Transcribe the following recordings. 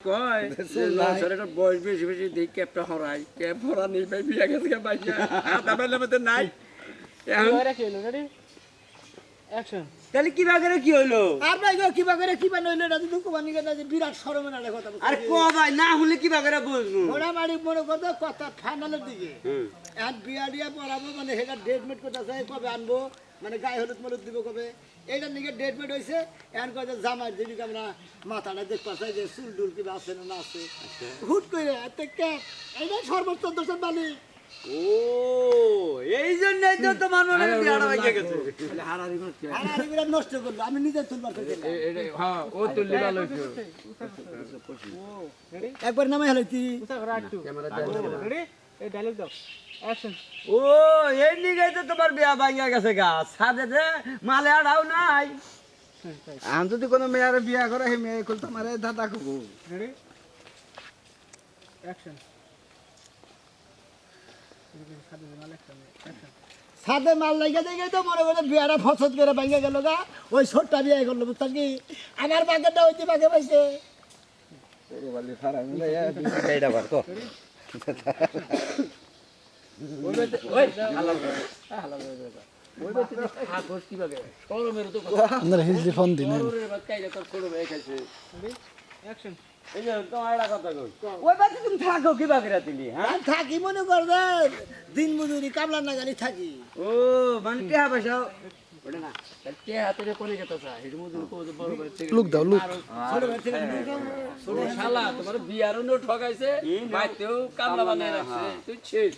কয় লঞ্চের বয়স বেশি বেশি দিই ক্যাপটা হরাই ক্যাপ হরা নেই ভাই বিয়া গেছে বাইকে আধা বেলার মধ্যে নাই তাহলে কি বাগেরে কি হইলো আর ভাই গো কি বাগেরে কি বানইলো এটা তো কোবানি গেছে বিরাট শরমের একটা কথা আর কো ভাই না হলে কি বাগেরে বুঝবো ওরা মারি মনে করতে কথা ফাইনালের দিকে আর বিয়া দিয়া পড়াবো মানে সেটা ডেট মেট করতেছে কবে আনবো মানে গায়ে হলুদ মলুদ দিব কবে এইটার নিকে ডেট মেট হয়েছে এখন কয়ে জামাই দিদিকে আমরা মাথাটা দেখতে চাই যে চুল ডুল কিবা আছে না আছে হুট করে এইটা সর্বোচ্চ 1400 বালি ও এই জন্যই তো তোমার মনে বিয়াটা হয়ে গেছে হারারি করছে আর বিরাট নষ্ট করলো আমি নিজে তুলবার থেকে হ্যাঁ ও তুললি ভালো হইছে একবার নামাই হলাইছি ক্যামেরা রেডি এই ডায়লগ দাও অ্যাকশন ও এই নিগাই তো তোমার বিয়া ভাঙিয়া গেছে গা সাদে যে মালে আড়াও নাই আমি যদি কোনো মেয়ের বিয়া করে সেই মেয়ে খুলতে মারে দাদা খুব রেডি অ্যাকশন সাথে মাল লাগে দেখে তো মনে করে বিয়ারা ফসদ করে ভাঙে গেল গা ওই ছোটটা বিয়ে করলো বুঝতাম কি আমার বাগেরটা ওই বাগে পাইছে অ্যাকশন এই যে তোমার একটা কথা কই ওই বাড়িতে তুমি থাকো কি বাগেরা তুমি হ্যাঁ আর থাকি মনে করবে দিন মজুরি কামলা না গালি থাকি ও মানে কে পয়সা ওটা না কে হাতে কোনে গেছে এটা মধুর কো বড় বড় লুক দাও লুক ছোট ভাই থেকে ছোট শালা তোমার বিয়ারও নো ঠকাইছে বাইতেও কামলা বানায় রাখছে তুই শেষ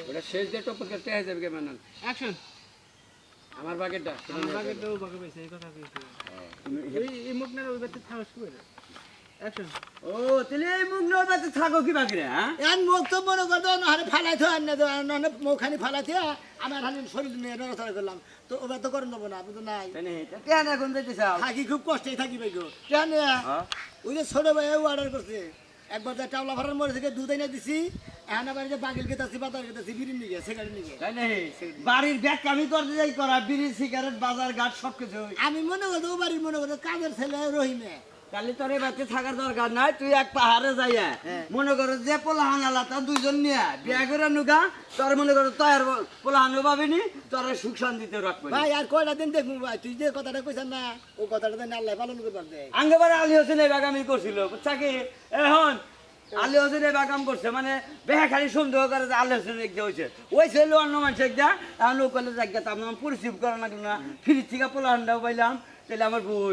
ওটা শেষ দিয়ে টপ করতে হয়ে যাবে কেমন অ্যাকশন আমার বাকেটটা আমার বাগেটাও বাগে পাইছে এই কথা কইছে এই মুখ না ওই বাতে থাকস করে অ্যাকশন ও তাহলে এই মুখ নয় বাড়িতে থাকো কি বাগেরা হ্যাঁ এন মুখ তো মনে করতো নাহলে ফালাই থো আর না মুখানি ফালাই থো আমার হানি শরীর নিয়ে নড়াচড়া করলাম তো ওটা তো করে নেবো না আপনি তো নাই কেন এখন যেতে চাও থাকি খুব কষ্টেই থাকি ভাই গো কেন ওই যে ছোট ভাই অর্ডার করছে একবার যা টাওলা ভাড়ার মরে থেকে দুধ এনে দিছি এখন আবার যে বাগিল খেতেছি বাজার খেতেছি বিড়ি নিয়ে সিগারেট নিয়ে তাই না বাড়ির ব্যাগ আমি করতে যাই করা বিড়ি সিগারেট বাজার ঘাট সব কিছু আমি মনে করতো ও বাড়ির মনে করতো কাজের ছেলে রহিমে তাহলে তোর এই বাড়িতে থাকার দরকার নাই তুই এক পাহাড়ে যাইয়া মনে করো যে পোলাহান আলা তা দুইজন নিয়ে বিয়া করে নুগা তোর মনে করো তয়ার পোলাহানও পাবিনি তোর সুখ শান্তিতে রাখবে ভাই আর কয়টা দিন দেখবো ভাই তুই যে কথাটা কইছেন না ও কথাটা তো আল্লাহ পালন করবার দে আঙ্গবারে আলী হোসেন এই বাগামি করছিল বুঝছা কি এখন আলী হোসেন এই বাগাম করছে মানে বেহা খালি সন্দেহ করে যে আলী হোসেন একটা হয়েছে ওই ছিল অন্য মানুষ একটা এখন ও কলে জায়গা তো আপনার পরিচিত করা লাগলো না ফ্রি থেকে পোলাহানটাও পাইলাম তাহলে আমার বউ